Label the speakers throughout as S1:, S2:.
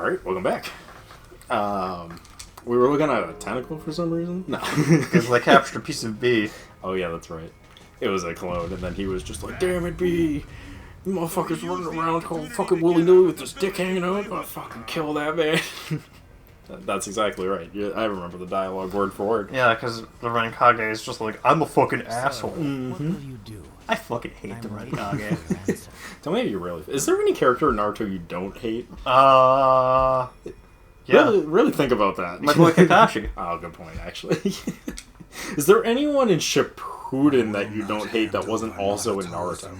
S1: Alright, welcome back. We were looking at a tentacle for some reason? No.
S2: Because they captured a piece of B.
S1: Oh yeah, that's right. It was a clone, and then he was just like, damn it, B! You motherfuckers running around all fucking willy-nilly with this dick hanging out. I'll fucking kill that man. That's exactly right. Yeah, I remember the dialogue word for word.
S2: Yeah, because the Renkage is just like, I'm a fucking asshole.
S3: What will you do?
S2: I fucking hate the Renkage.
S1: Don't maybe you really... Is there any character in Naruto you don't hate?
S2: Yeah.
S1: Really think about that.
S2: My boy Kakashi.
S1: Oh, good point, actually. Is there anyone in Shippuden that you don't hate that wasn't also in Naruto?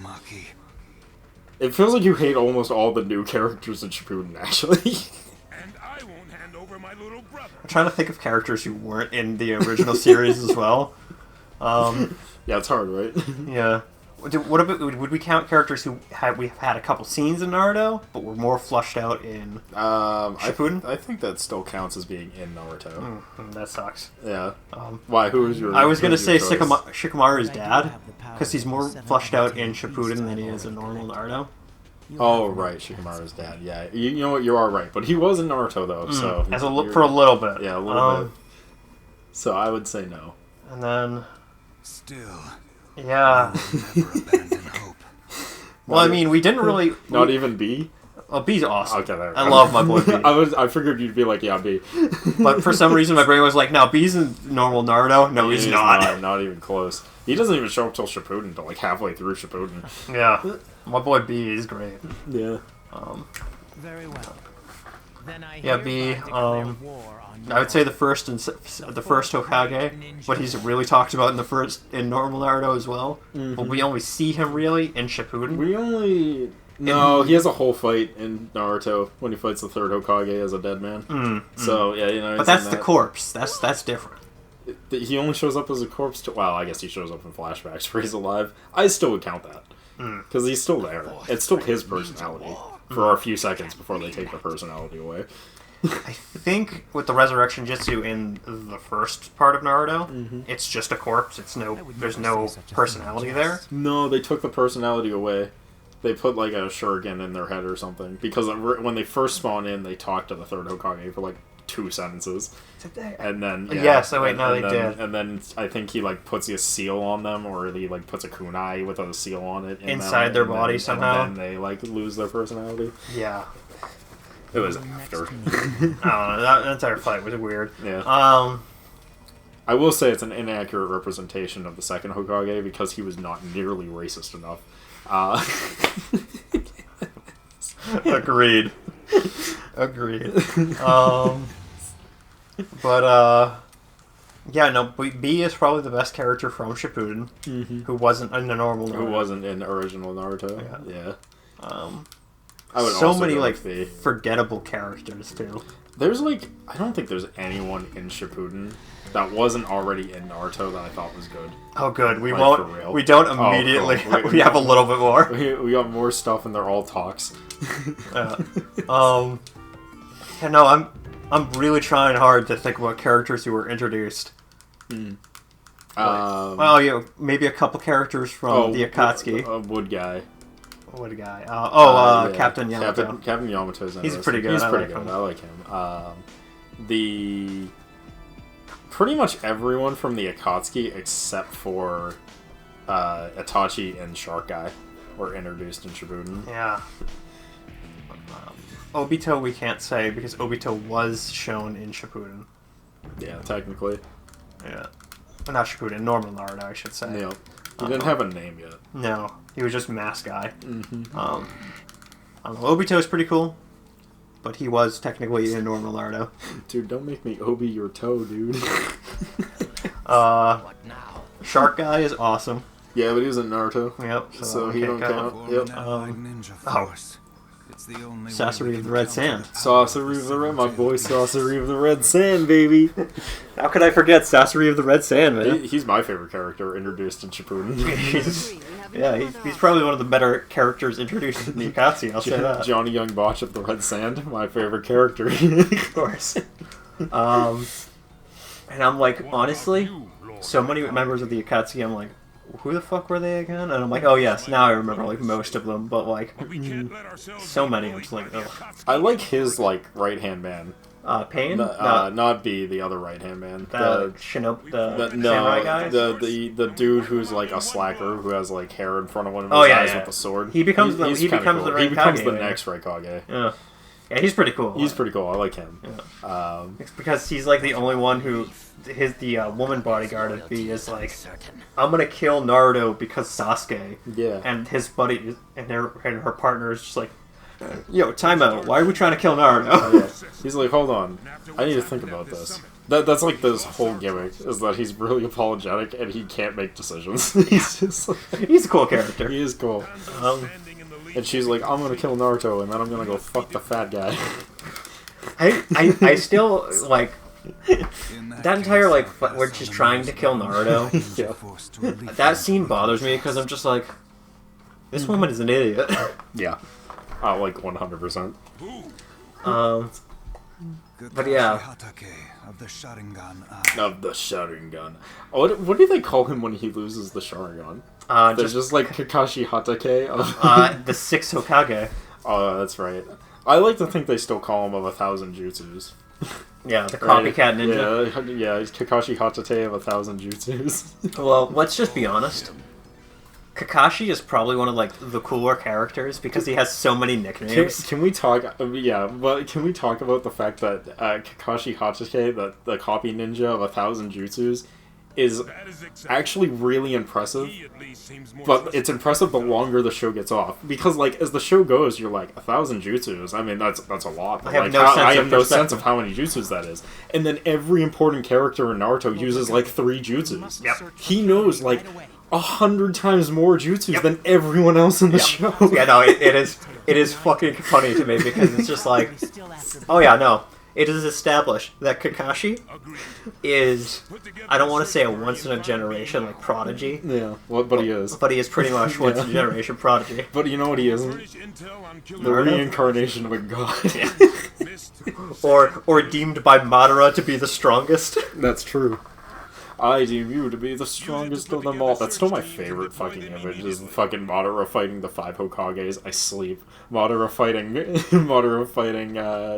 S1: It feels like you hate almost all the new characters in Shippuden, actually.
S4: And I won't hand over my little brother.
S2: I'm trying to think of characters who weren't in the original series as well.
S1: Yeah, it's hard, right?
S2: Yeah. What about, would we count characters who we've had a couple scenes in Naruto, but were more fleshed out in Shippuden?
S1: I think that still counts as being in Naruto.
S2: That sucks.
S1: Yeah. Why? Who was your?
S2: I was gonna say
S1: choice?
S2: Shikamaru's dad, because he's more fleshed out in Shippuden than he is in normal Naruto.
S1: Oh right, Shikamaru's dad. Yeah, you know what? You are right, but he was in Naruto though, so
S2: As for a little bit.
S1: Yeah, a little bit. So I would say no.
S2: And then,
S4: Still,
S2: yeah.
S4: never abandon hope.
S2: Well, I mean, we didn't really.
S1: Not even B.
S2: Oh, B's awesome.
S1: Okay, there we
S2: I
S1: go.
S2: love my boy B.
S1: I figured you'd be like, yeah, B.
S2: But for some reason, my brain was like, no, B's in normal Naruto. No, he's not.
S1: Not even close. He doesn't even show up till Shippuden, until like halfway through Shippuden.
S2: Yeah. My boy B is great.
S1: Yeah.
S3: Very well. Then I
S2: Yeah, B. I would say the first Hokage, but he's really talked about in normal Naruto as well. But we only see him really in Shippuden.
S1: We only... No, he has a whole fight in Naruto when he fights the third Hokage as a dead man. So, yeah, you know...
S2: But that's the corpse. That's different.
S1: He only shows up as a corpse to... Well, I guess he shows up in flashbacks where he's alive. I still would count that. Because he's still there. It's still his personality. For a few seconds before they take the personality away.
S2: I think with the Resurrection Jutsu in the first part of Naruto, it's just a corpse. There's no personality there.
S1: No, they took the personality away. They put like a shuriken in their head or something. Because when they first spawn in, they talk to the third Hokage for like 2 sentences. And then
S2: Yes, oh wait, no, they did.
S1: And then I think he like puts a seal on them, or he like puts a kunai with a seal on it
S2: inside their body somehow.
S1: And then they like lose their personality.
S2: Yeah.
S1: It was after.
S2: I don't know. That entire fight was weird.
S1: Yeah. I will say it's an inaccurate representation of the second Hokage because he was not nearly racist enough.
S2: Agreed. But yeah, no. B is probably the best character from Shippuden, who wasn't in the normal Naruto.
S1: Who wasn't in the original Naruto? Yeah. I would
S2: so
S1: also
S2: many
S1: go
S2: like
S1: with B.
S2: forgettable characters too.
S1: There's like, I don't think there's anyone in Shippuden that wasn't already in Naruto that I thought was good.
S2: Oh, good. We
S1: Like,
S2: won't.
S1: for real.
S2: We don't immediately.
S1: cool.
S2: We have a little bit more.
S1: We got more stuff and they're all talks.
S2: Yeah, no, I'm really trying hard to think about characters who were introduced. Well, yeah, maybe a couple characters from the Akatsuki.
S1: Wood guy.
S2: What a guy.
S1: Yeah.
S2: Captain Yamato.
S1: Captain Yamato's
S2: He's pretty good.
S1: He's
S2: I
S1: pretty
S2: like
S1: good.
S2: him.
S1: I like him. Pretty much everyone from the Akatsuki except for Itachi and Shark Guy were introduced in Shippuden.
S2: Yeah. Obito we can't say because Obito was shown in Shippuden.
S1: Yeah, technically.
S2: Yeah. Well, not Shippuden, normal Naruto, I should say.
S1: Yeah. He didn't have a name yet.
S2: No, he was just mask guy. I don't know. Obito is pretty cool, but he was technically in normal Naruto.
S1: Dude, don't make me Obi your toe, dude.
S3: What now?
S2: Shark guy is awesome.
S1: Yeah, but he was in Naruto.
S2: Yep.
S1: So he
S2: can't
S1: don't count. Yep.
S4: Ninja Force. It's the only
S2: Sasori of the Red Sand.
S1: Sasori of the Red, my boy Sasori of the Red Sand, baby.
S2: How could I forget Sasori of the Red Sand, man?
S1: He's my favorite character introduced in Shippuden.
S2: He's probably one of the better characters introduced in the Akatsuki, I'll say that.
S1: Johnny Young Botch of the Red Sand, my favorite character.
S2: Of course. And I'm like, honestly, so many members of the Akatsuki, I'm like, who the fuck were they again? And I'm like, oh yes, now I remember like most of them, but like
S4: But we can't let ourselves
S2: so
S4: get
S2: many. I'm
S4: lured
S2: just like,
S4: by the
S2: ugh.
S1: I like his like right hand man.
S2: Pain?
S1: Not B, the other right hand man.
S2: the samurai guy.
S1: The dude who's like a slacker who has like hair in front of one of his
S2: Oh, yeah,
S1: eyes
S2: yeah.
S1: with the sword.
S2: He becomes the
S1: He's kinda
S2: becomes the
S1: cool. He
S2: Raikage,
S1: becomes the
S2: yeah.
S1: next Raikage.
S2: Yeah, he's pretty cool.
S1: He's pretty cool. I like him.
S2: Yeah. It's because he's like the only one who the woman bodyguard of B is like, I'm gonna kill Naruto because Sasuke.
S1: Yeah.
S2: And his buddy and her partner is just like, yo, time out. Why are we trying to kill Naruto?
S1: Yeah. He's like, hold on, I need to think about this. That's like this whole gimmick, is that he's really apologetic and he can't make decisions. He's just like,
S2: He's a cool character.
S1: he is cool.
S4: standing in the lead.
S1: And she's like, I'm gonna kill Naruto and then I'm gonna go fuck the fat guy.
S2: I still like
S4: In
S2: that entire like
S4: case,
S2: where she's trying to kill Naruto.
S1: Yeah.
S4: forced to leave
S2: That scene bothers me because I'm just like, this woman is an idiot.
S1: Yeah. Like 100%.
S2: But yeah.
S4: Hatake of the Sharingan eye.
S1: Of the Sharingan. What do they call him when he loses the Sharingan? They're just like Kakashi Hatake of...
S2: The six Hokage.
S1: Oh, that's right. I like to think they still call him of 1,000 jutsus.
S2: Yeah, the
S1: Right?
S2: copycat ninja.
S1: Yeah, he's Kakashi Hatake of 1,000 jutsus.
S2: Well, let's just be honest. Kakashi is probably one of like the cooler characters because he has so many nicknames.
S1: Can we talk? Yeah, but can we talk about the fact that Kakashi Hatake, the copy ninja of 1,000 jutsus, is
S4: That is exactly.
S1: actually really impressive.
S4: He at least seems more
S1: But
S4: trustworthy.
S1: it's impressive the longer the show gets off, because like as the show goes, you're like 1,000 jutsus. I mean, that's a lot. But,
S2: I have
S1: like,
S2: no sense
S1: I
S2: of
S1: have no sense
S2: perspective.
S1: of how many jutsus that is. And then every important character in Naruto uses like 3 jutsus.
S2: Yep.
S1: He knows like 100 times more jutsus than everyone else in the show.
S2: Yeah, no, it is fucking funny to me because it's just like, oh yeah, no. It is established that Kakashi is, I don't want to say a once-in-a-generation, like, prodigy,
S1: Yeah, well, but he is.
S2: but he is pretty much once-in-a-generation prodigy.
S1: But you know what he isn't?
S4: British intel on killing
S1: The
S2: Naruto?
S1: reincarnation of a god.
S4: missed.
S2: Or deemed by Madara to be the strongest.
S1: That's true. I deem you to be the strongest of them all. That's still my favorite fucking image, is fucking Madara fighting the 5 Hokages. I sleep. Madara fighting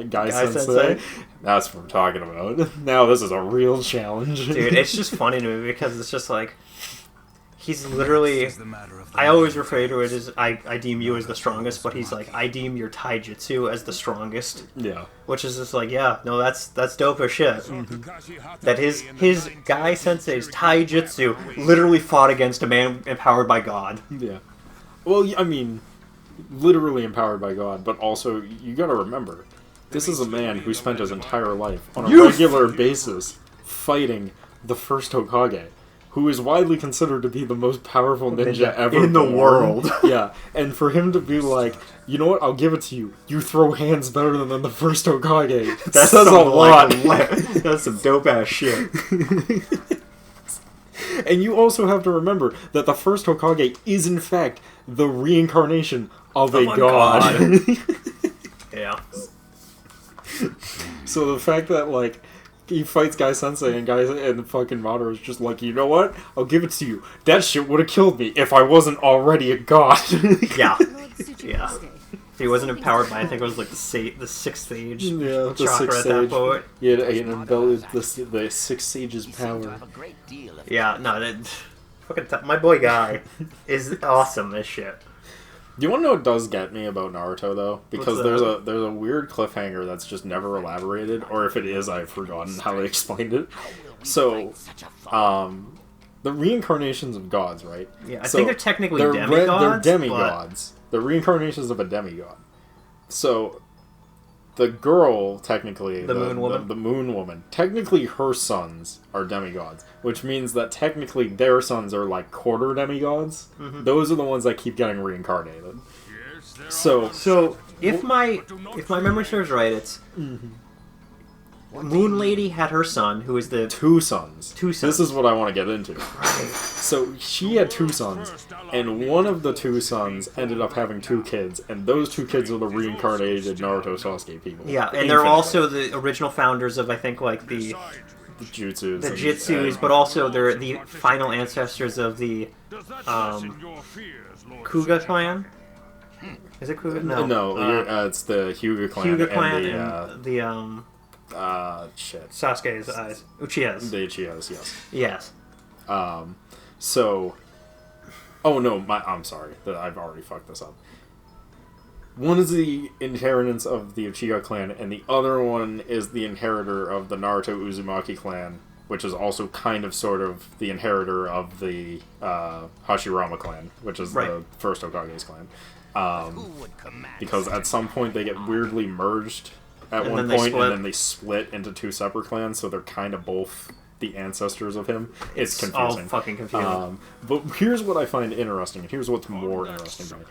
S1: Guy Sensei.
S2: Sensei.
S1: That's what I'm talking about. Now this is a real challenge.
S2: Dude, it's just funny to me because it's just like, he's literally,
S4: Is the matter of the
S2: I always refer to it as, I deem you as the strongest, but he's like, I deem your taijutsu as the strongest.
S1: Yeah.
S2: Which is just like, yeah, no, that's dope as shit.
S4: Kakashi Hatake
S2: That his
S4: in the
S2: his
S4: fighting
S2: Guy
S4: style
S2: Sensei's
S4: of
S2: taijutsu literally fought against a man empowered by God.
S1: Yeah. Well, I mean, literally empowered by God, but also, you gotta remember, this is a man who spent his entire life on a regular basis fighting the first Hokage, who is widely considered to be the most powerful ninja ever
S2: in the
S1: born.
S2: world.
S1: Yeah, and for him to be like, you know what, I'll give it to you. You throw hands better than the first Hokage. That says a
S2: some,
S1: lot.
S2: That's some dope ass shit.
S1: And you also have to remember that the first Hokage is, in fact, the reincarnation of a god.
S2: Yeah.
S1: So the fact that, like, he fights Guy Sensei and fucking Madara is just like, you know what? I'll give it to you. That shit would have killed me if I wasn't already a god.
S2: Yeah. Yeah. He wasn't empowered by, I think it was like the sixth age
S1: Yeah, the
S2: chakra
S1: sixth
S2: at that
S1: sage.
S2: point.
S1: He had embellished the six sages' power.
S2: Yeah, no, my boy Guy is awesome as shit.
S1: Do you want to know what does get me about Naruto though? Because
S2: What's that?
S1: there's a weird cliffhanger that's just never elaborated, or if it is, I've forgotten how they explained it. So, the reincarnations of gods, right?
S2: Yeah, I think they're technically
S1: they're
S2: demigods.
S1: They're demigods. They're reincarnations of a demigod. So, the girl, technically,
S2: The Moon Woman?
S1: the Moon Woman, technically her sons are demigods, which means that technically their sons are like quarter demigods.
S2: Mm-hmm.
S1: Those are the ones that keep getting reincarnated.
S4: Yes, there
S1: So,
S2: So if my memory serves right, it's Moon Lady had her son, who is the
S1: two sons.
S2: Two sons.
S1: This is what I want to get into. So she had 2 sons, and one of the 2 sons ended up having 2 kids, and those 2 kids are the reincarnated Naruto Sasuke people.
S2: yeah, and
S1: Infinitely.
S2: they're also the original founders of I think like the
S1: the jutsus.
S2: the
S1: and-
S2: jutsus,
S1: and-
S2: but also they're the final ancestors of the Kuga clan. Is it Kuga? No,
S1: it's the Hyuga clan.
S2: Hyuga clan
S1: and shit.
S2: Sasuke's eyes, Uchiha's.
S1: The Uchihas, yes.
S2: Yes.
S1: So, oh no, I'm sorry, I've already fucked this up. One is the inheritance of the Uchiha clan, and the other one is the inheritor of the Naruto Uzumaki clan, which is also kind of sort of the inheritor of the Hashirama clan, which is the first Hokage's clan. Because at some point they get weirdly merged at one point, and then they split into two separate clans, so they're kind of both the ancestors of him. It's confusing.
S2: All fucking confusing.
S1: But here's what I find interesting, and here's what's more interesting to me.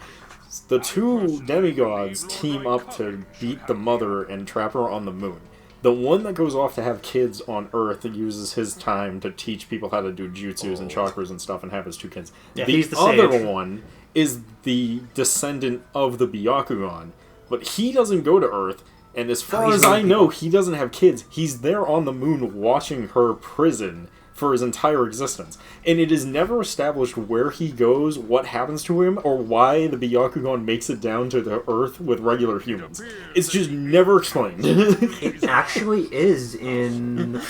S1: The two demigods team up to beat the mother and trap her on the moon. The one that goes off to have kids on Earth uses his time to teach people how to do jutsus and chakras and stuff and have his two kids.
S2: Yeah,
S1: the
S2: he's the
S1: other
S2: sage.
S1: one is the descendant of the Byakugan, but he doesn't go to Earth, and as far
S2: he's
S1: as I
S2: with
S1: know, he doesn't have kids. He's there on the moon watching her prison for his entire existence. And it is never established where he goes, what happens to him, or why the Byakugan makes it down to the Earth with regular humans. It's just never explained.
S2: It actually is in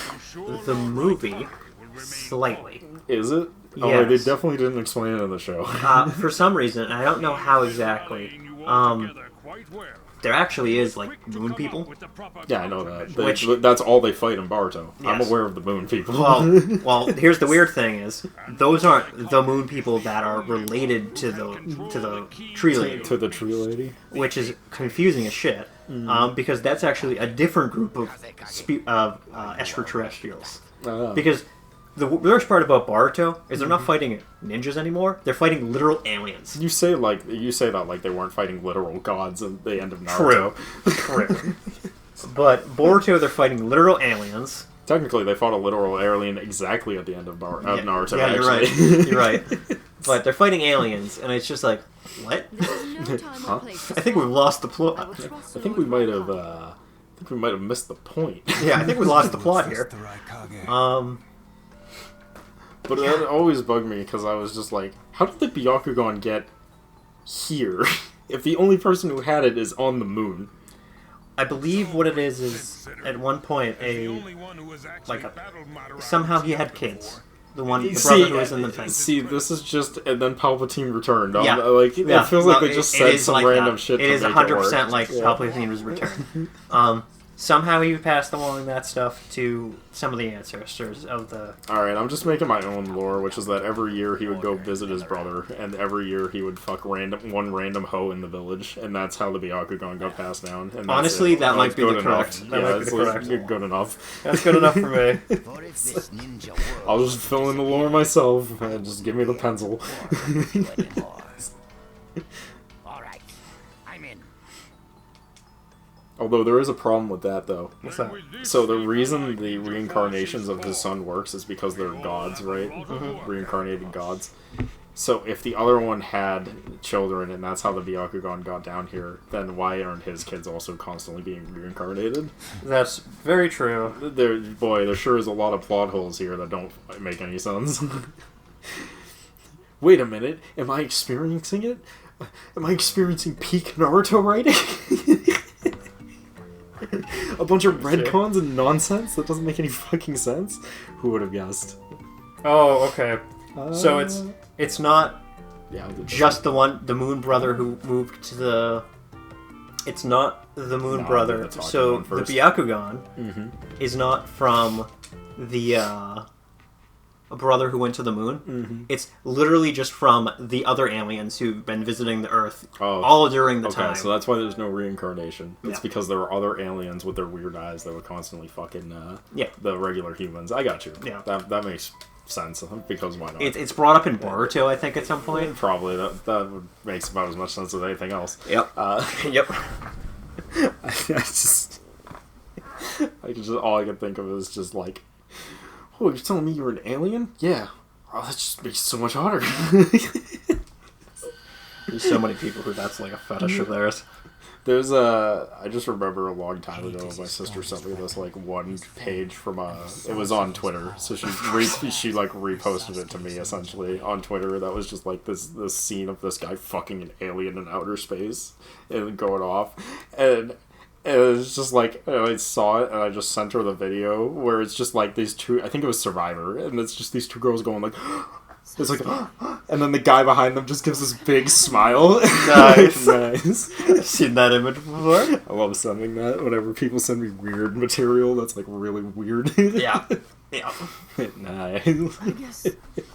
S2: the movie, slightly.
S1: Is it? Oh, they
S2: Yes.
S1: definitely didn't explain it in the show.
S2: For some reason, I don't know how exactly, there actually is, like, moon people.
S1: Yeah, I know that.
S2: Which-
S1: That's all they fight in Baruto. I'm
S2: Yes.
S1: aware of the moon people.
S2: Well, here's the weird thing is, those aren't the moon people that are related to the tree lady,
S1: to the tree lady.
S2: which is confusing as shit, because that's actually a different group of extraterrestrials. Because the worst part about Baruto is they're not fighting ninjas anymore. They're fighting literal aliens.
S1: You say that like they weren't fighting literal gods at the end of Naruto.
S2: True. But Boruto, they're fighting literal aliens.
S1: Technically, they fought a literal alien exactly at the end of Naruto.
S2: Yeah, you're
S1: actually.
S2: right. You're right. But they're fighting aliens, and it's just like, what?
S1: Huh?
S2: I think we've lost the plot.
S1: I think we might have. Missed the point.
S2: Yeah, I think we lost the plot here.
S1: But that always bugged me because I was just like, how did the Byakugan get here if the only person who had it is on the moon?
S2: I believe what it is at one point somehow he had kids. The brother who was in the thing.
S1: See, this is just, and then Palpatine returned.
S2: Yeah.
S1: It feels like they just said some
S2: like
S1: random
S2: that.
S1: shit.
S2: It is
S1: to make
S2: 100%
S1: it
S2: like Palpatine was returned. Somehow he passed along that stuff to some of the ancestors of the...
S1: Alright, I'm just making my own lore, which is that every year he would go visit his brother, and every year he would fuck one random hoe in the village, and that's how the Byakugan got passed down. And that's
S2: Honestly,
S1: it.
S2: that might
S1: It's
S2: be
S1: good
S2: the
S1: enough.
S2: correct. That
S1: Yeah,
S2: might be
S1: it's
S2: the
S1: like,
S2: correct.
S1: you're good enough.
S2: That's good enough for me.
S3: What if this ninja world
S1: I'll just fill in the lore myself, and just give me the pencil.
S3: All right, I'm in.
S1: Although there is a problem with that, though.
S2: What's that?
S1: So the reason the reincarnations of his son works is because they're gods, right? Reincarnated gods. So if the other one had children, and that's how the Byakugan got down here, then why aren't his kids also constantly being reincarnated?
S2: That's very true.
S1: There sure is a lot of plot holes here that don't make any sense. Wait a minute, am I experiencing it? Am I experiencing peak Naruto writing? A bunch of retcons and nonsense that doesn't make any fucking sense? Who would have guessed?
S2: Oh, okay. So it's not
S1: Yeah,
S2: just the moon brother who moved to the... It's not the moon
S1: No,
S2: brother.
S1: the talking
S2: So
S1: one
S2: the
S1: first.
S2: Byakugan is not from the brother who went to the moon. It's literally just from the other aliens who've been visiting the Earth all during the time.
S1: Okay, so that's why there's no reincarnation. It's
S2: Yeah.
S1: because there are other aliens with their weird eyes that would constantly fucking the regular humans. I got you.
S2: Yeah.
S1: That makes sense, because why not?
S2: It's brought up in Boruto, I think, at some point.
S1: Probably. That makes about as much sense as anything else.
S2: Yep. Yep.
S1: All I can think of is just like, oh, you're telling me you're an alien? Yeah. Oh, that just makes it so much harder.
S2: There's so many people who that's like a fetish of theirs.
S1: There's I just remember a long time ago, my sister sent me this like one page from it was on Twitter, so she like reposted it to me essentially on Twitter. That was just like this scene of this guy fucking an alien in outer space and going off, and it was just like I saw it and I just sent her the video where it's just like these two. I think it was Survivor, and it's just these two girls going like. It's like, and then the guy behind them just gives this big smile.
S2: Nice.
S1: Nice.
S2: I've seen that image before.
S1: I love sending that. Whenever people send me weird material that's like really weird.
S2: Yeah. Yeah.
S1: Nice.
S5: I guess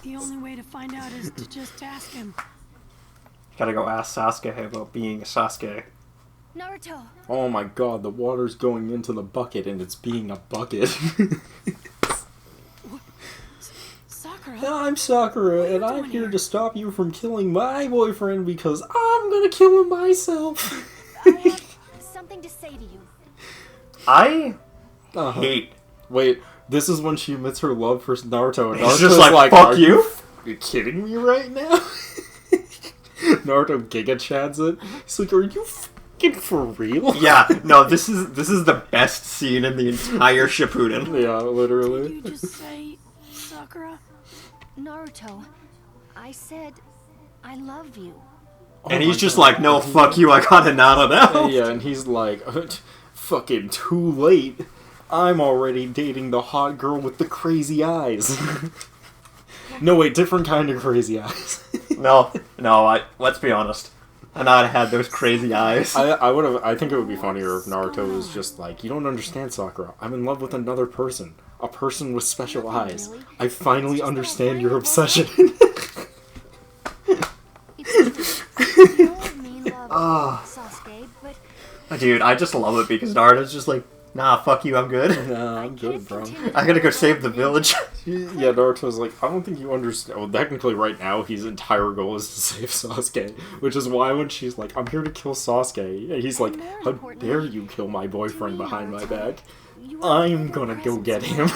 S5: the only way to find out is to just ask him.
S2: Gotta go ask Sasuke about being a Sasuke.
S5: Naruto.
S1: Oh my god, the water's going into the bucket and it's being a bucket.
S5: Sakura.
S1: I'm Sakura and I'm
S5: doing
S1: here
S5: here?
S1: to stop you from killing my boyfriend because I'm gonna kill him myself.
S6: I have something to say to you.
S2: I
S1: Uh-huh.
S2: hate.
S1: Wait, this is when she admits her love for Naruto and
S2: He's
S1: Naruto's
S2: just like, fuck
S1: "Are
S2: you."
S1: you kidding me right now? Naruto giga chads it. He's like, are you fucking for real?
S2: Yeah, no, this is the best scene in the entire Shippuden.
S1: Yeah,
S5: Did
S1: literally.
S5: you just say Sakura?
S6: Naruto, I said I love you.
S2: And he's just like, no, fuck you, I got it out of that.
S1: Yeah, and he's like, fucking too late. I'm already dating the hot girl with the crazy eyes. No, wait, different kind of crazy eyes.
S2: No, let's be honest. I know I had those crazy eyes.
S1: I think it would be funnier if Naruto was just like, you don't understand, Sakura. I'm in love with another person. A person with special eyes. I finally understand your obsession.
S6: It's just you don't mean love,
S2: Ah.
S6: Sasuke, but
S2: Dude, I just love it because Naruto's just like, nah, fuck you, I'm good.
S1: Nah, I'm good, bro.
S2: I gotta go save the village.
S1: Yeah, Naruto's like, I don't think you understand. Well, technically, right now, his entire goal is to save Sasuke. Which is why when she's like, I'm here to kill Sasuke, he's like, how dare you kill my boyfriend behind my back?
S6: you are
S1: I'm
S6: the
S1: gonna go
S6: presence
S1: get
S6: in
S1: him.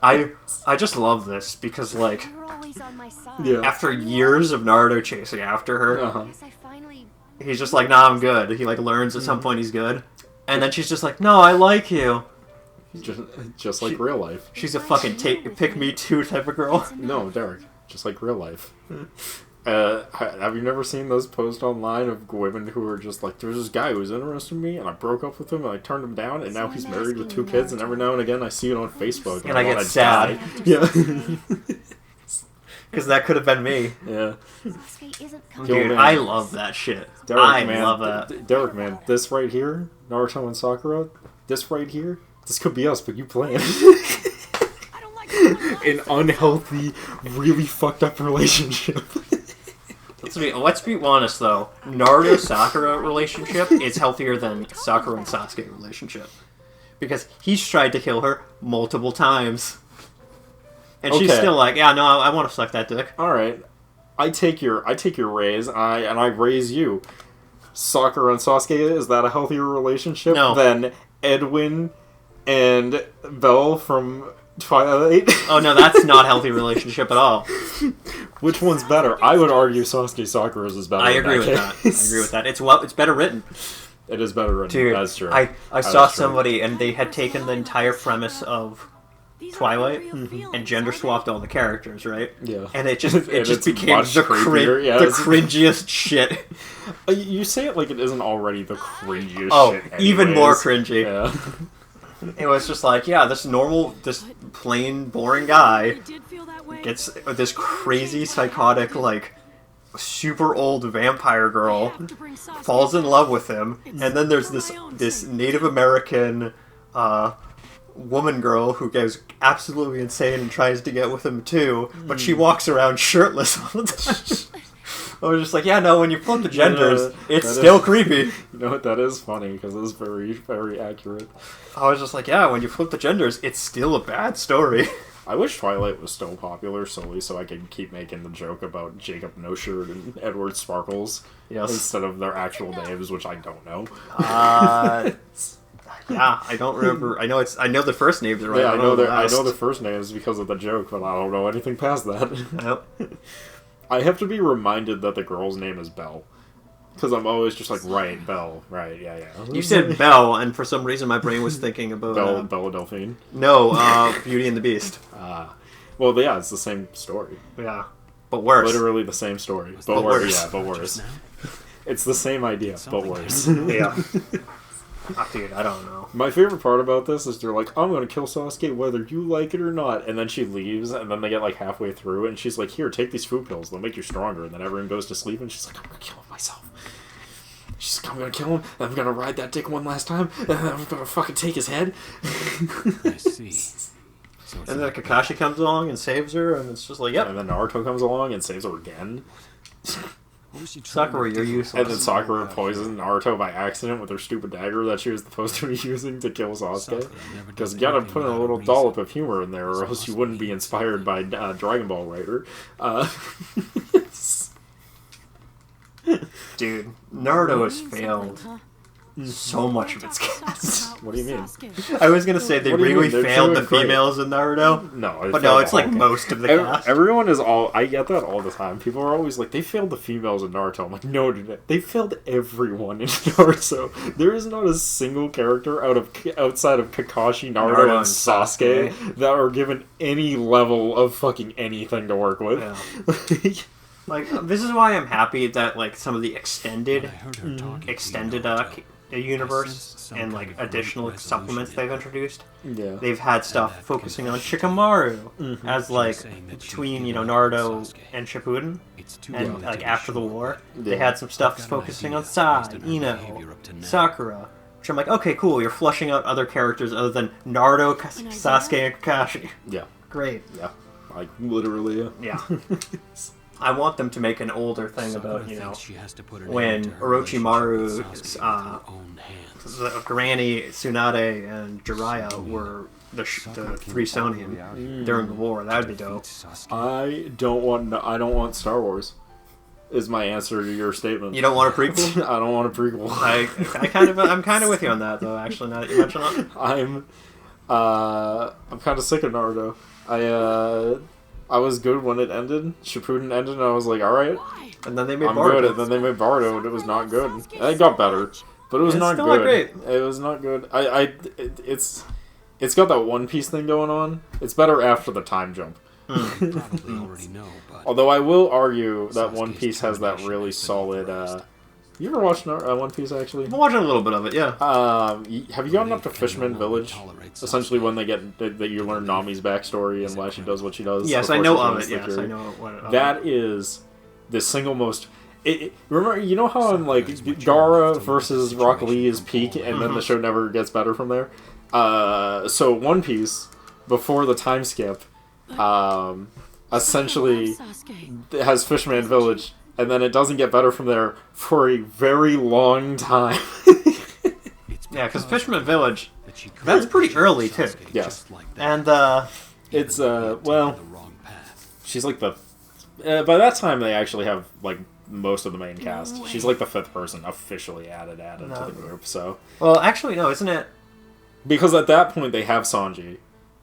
S6: my life.
S2: I just love this because, like,
S6: You're always on my side.
S1: Yeah.
S2: after years of Naruto chasing after her,
S1: Uh-huh.
S6: Yes, I finally.
S2: he's just like, nah, I'm good. He, like, learns at some point he's good. And then she's just like, no, I like you.
S1: Just like real life.
S2: She's a fucking pick me too type of girl.
S1: No, Derek. Just like real life. Have you never seen those posts online of women who are just like, there's this guy who was interested in me, and I broke up with him, and I turned him down, and now he's married with 2 kids, and every now and again I see it on Facebook,
S2: And I get
S1: wanna
S2: sad.
S1: die. Yeah.
S2: Because that could have been me.
S1: Yeah.
S6: Sasuke isn't coming.
S1: Yo,
S2: Dude,
S1: man.
S2: I love that shit.
S1: Derek,
S2: I
S1: man,
S2: love that.
S1: Derek, man, this right here, Naruto and Sakura, this right here, this could be us, but you playing.
S5: I don't like
S1: An unhealthy, really fucked up relationship.
S2: Let's be honest though. Naruto Sakura relationship is healthier than Sakura and Sasuke relationship. Because he's tried to kill her multiple times. And she's
S1: Okay.
S2: still like, yeah, no, I want to suck that dick.
S1: All right, I take your raise, and I raise you. Sakura and Sasuke, is that a healthier relationship
S2: No.
S1: than Edwin and Belle from Twilight?
S2: Oh no, that's not a healthy relationship at all.
S1: Which one's better? I would argue Sasuke Sakura's is better.
S2: I
S1: in
S2: agree with that. I
S1: case.
S2: agree with that. It's better written.
S1: It is better written.
S2: Dude,
S1: That's true.
S2: I
S1: That
S2: saw
S1: is true.
S2: somebody and they had taken the entire premise of Twilight and gender swapped all the characters, right?
S1: Yeah.
S2: And it just
S1: And
S2: just
S1: it's
S2: became
S1: much
S2: the
S1: creepier, yeah,
S2: the
S1: it's-
S2: cringiest shit.
S1: You say it like it isn't already the cringiest
S2: Oh,
S1: shit.
S2: even more
S1: anyways.
S2: cringy.
S1: Yeah.
S2: It was just like, yeah, this plain, boring guy
S5: did feel that way.
S2: gets this crazy, psychotic, like, super old vampire girl, falls in love with him, and then there's this Native American woman girl who goes absolutely insane and tries to get with him too, but she walks around shirtless all the time. I was just like, yeah, no, when you flip the genders, it's
S1: that
S2: still
S1: is-
S2: creepy.
S1: You know what? That is funny because it's very, very accurate.
S2: I was just like, yeah, when you flip the genders, it's still a bad story.
S1: I wish Twilight was still popular solely so I could keep making the joke about Jacob No Shirt and Edward Sparkles
S2: Yes.
S1: instead of their actual names, which I don't know.
S2: Yeah, I don't remember. I know the first names are right.
S1: Yeah, I know
S2: the
S1: I know
S2: last.
S1: the first names because of the joke, but I don't know anything past that.
S2: Nope.
S1: I have to be reminded that the girl's name is Belle. Because I'm always just like, right, Belle, right, yeah.
S2: You said Belle, and for some reason my brain was thinking about...
S1: Belle Delphine.
S2: No, Beauty and the Beast.
S1: Well, yeah, it's the same story.
S2: Yeah. But worse.
S1: Literally the same story. But worse. Yeah, but worse. It's the same idea, but worse.
S2: Yeah. Dude, I don't know.
S1: My favorite part about this is they're like, I'm gonna kill Sasuke whether you like it or not. And then she leaves, and then they get like halfway through, and she's like, here, take these food pills, they'll make you stronger. And then everyone goes to sleep, and she's like, I'm gonna kill him myself. She's like, I'm gonna kill him, and I'm gonna ride that dick one last time, and then I'm gonna fucking take his head.
S4: I see. So
S2: And then Kakashi comes along and saves her, and it's just like, yep.
S1: And then Naruto comes along and saves her again.
S2: Sakura, you're useless.
S1: And then Sakura poisoned Naruto by accident with her stupid dagger that she was supposed to be using to kill Sasuke. Because you gotta put in a little dollop of humor in there, or else you wouldn't be inspired by Dragon Ball writer.
S2: Dude, Naruto has failed so much of its cast.
S1: What do you mean?
S2: I was gonna say they
S1: What do you
S2: really
S1: mean? They're
S2: failed
S1: doing
S2: the
S1: great.
S2: females in Naruto.
S1: No,
S2: But no, it's like most of the cast.
S1: Everyone is all. I get that all the time. People are always like, they failed the females in Naruto. I'm like, no, dude, they failed everyone in Naruto. There is not a single character outside of Kakashi, Naruto, and Sasuke that are given any level of fucking anything to work with.
S2: Yeah. Like, this is why I'm happy that like some of the extended universe and like additional supplements they've introduced.
S1: Yeah.
S2: They've had stuff focusing on Shikamaru as like between Naruto and Shippuden and like after the war. They had some stuff focusing on Sai, Ino, Sakura. Which I'm like, okay, cool. You're flushing out other characters other than Naruto, Sasuke, and Kakashi.
S1: Yeah.
S2: Great.
S1: Yeah. Like literally.
S2: Yeah. I want them to make an older thing about, when Orochimaru's Granny, Tsunade, and Jiraiya were the three Sonin during the war. That'd be dope.
S1: I don't want Star Wars. Is my answer to your statement.
S2: You don't want a prequel?
S1: I don't want a prequel.
S2: I'm kind of with you on that, though. Actually, now that you mention it,
S1: I'm kind of sick of Naruto. I was good when it ended. Shippuden ended, and I was like, all right,
S2: and then they made
S1: I'm
S2: Boruto.
S1: good. And then they made Boruto, and it was not good. It got better, but it was not
S2: still
S1: good.
S2: not great.
S1: It was not good. It's got that One Piece thing going on. It's better after the time jump.
S4: probably already know, but
S1: Although I will argue that One Piece has that really solid. You ever watched One Piece actually?
S2: I'm watching a little bit of it, yeah.
S1: Have you gotten up to Fishman Village? Essentially, when they get that you learn Nami's backstory and why she does what she does.
S2: Yes, I
S1: before
S2: know
S1: she
S2: of
S1: joins
S2: it.
S1: the
S2: Yes,
S1: crew.
S2: I know what.
S1: That is the single most. Remember, you know how I'm like Gaara versus Rock Lee is peak, and then the show never gets better from there. So One Piece before the time skip, essentially has Fishman Village, and then it doesn't get better from there for a very long time.
S2: Yeah, because Fisherman Village, that's pretty early too.
S1: Yes.
S2: And
S1: It's well, she's like the. By that time, they actually have like most of the main cast. She's like the fifth person officially added to the group. So
S2: well, actually, no, isn't it?
S1: because at that point they have Sanji,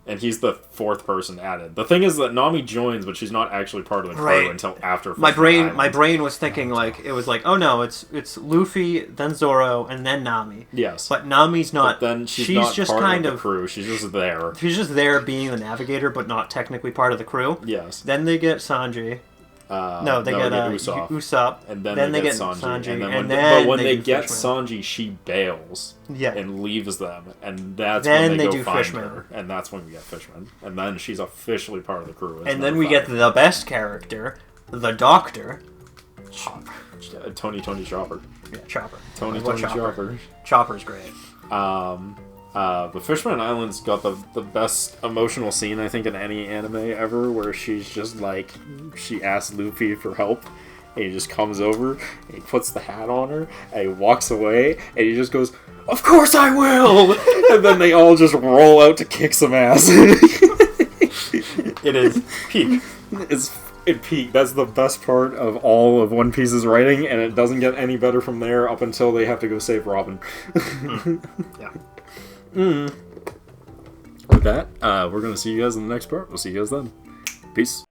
S1: and he's the fourth person added. The thing is that Nami joins, but she's not actually part of the crew
S2: Right.
S1: until after.
S2: My
S1: Fishman
S2: brain
S1: Island.
S2: was thinking like it was like, oh no, it's Luffy, then Zoro, and then Nami.
S1: Yes,
S2: But Nami's not.
S1: but then she's not
S2: just
S1: part
S2: kind
S1: of the crew. She's just there.
S2: She's just there being the navigator, but not technically part of the crew.
S1: Yes.
S2: Then they get Sanji. No, they get Usopp.
S1: And then they get Sanji. And then but when they get
S2: Fishman.
S1: Sanji, she bails
S2: Yeah.
S1: and leaves them. And that's
S2: Then
S1: when
S2: they
S1: they go
S2: do
S1: find
S2: Fishman.
S1: her. And that's when we get Fishman. And then she's officially part of the crew. as
S2: And then
S1: number
S2: we get
S1: 5.
S2: the best character, the Doctor.
S1: Tony Chopper.
S2: Yeah, Chopper.
S1: Tony
S2: What
S1: Chopper.
S2: Chopper's great.
S1: The Fishman Island's got the best emotional scene, I think, in any anime ever, where she's just like, she asks Luffy for help, and he just comes over, and he puts the hat on her, and he walks away, and he just goes, "Of course I will!" And then they all just roll out to kick some ass.
S2: It is peak.
S1: It's at peak. That's the best part of all of One Piece's writing, and it doesn't get any better from there up until they have to go save Robin.
S2: Yeah.
S1: With that, we're going to see you guys in the next part. We'll see you guys then. Peace.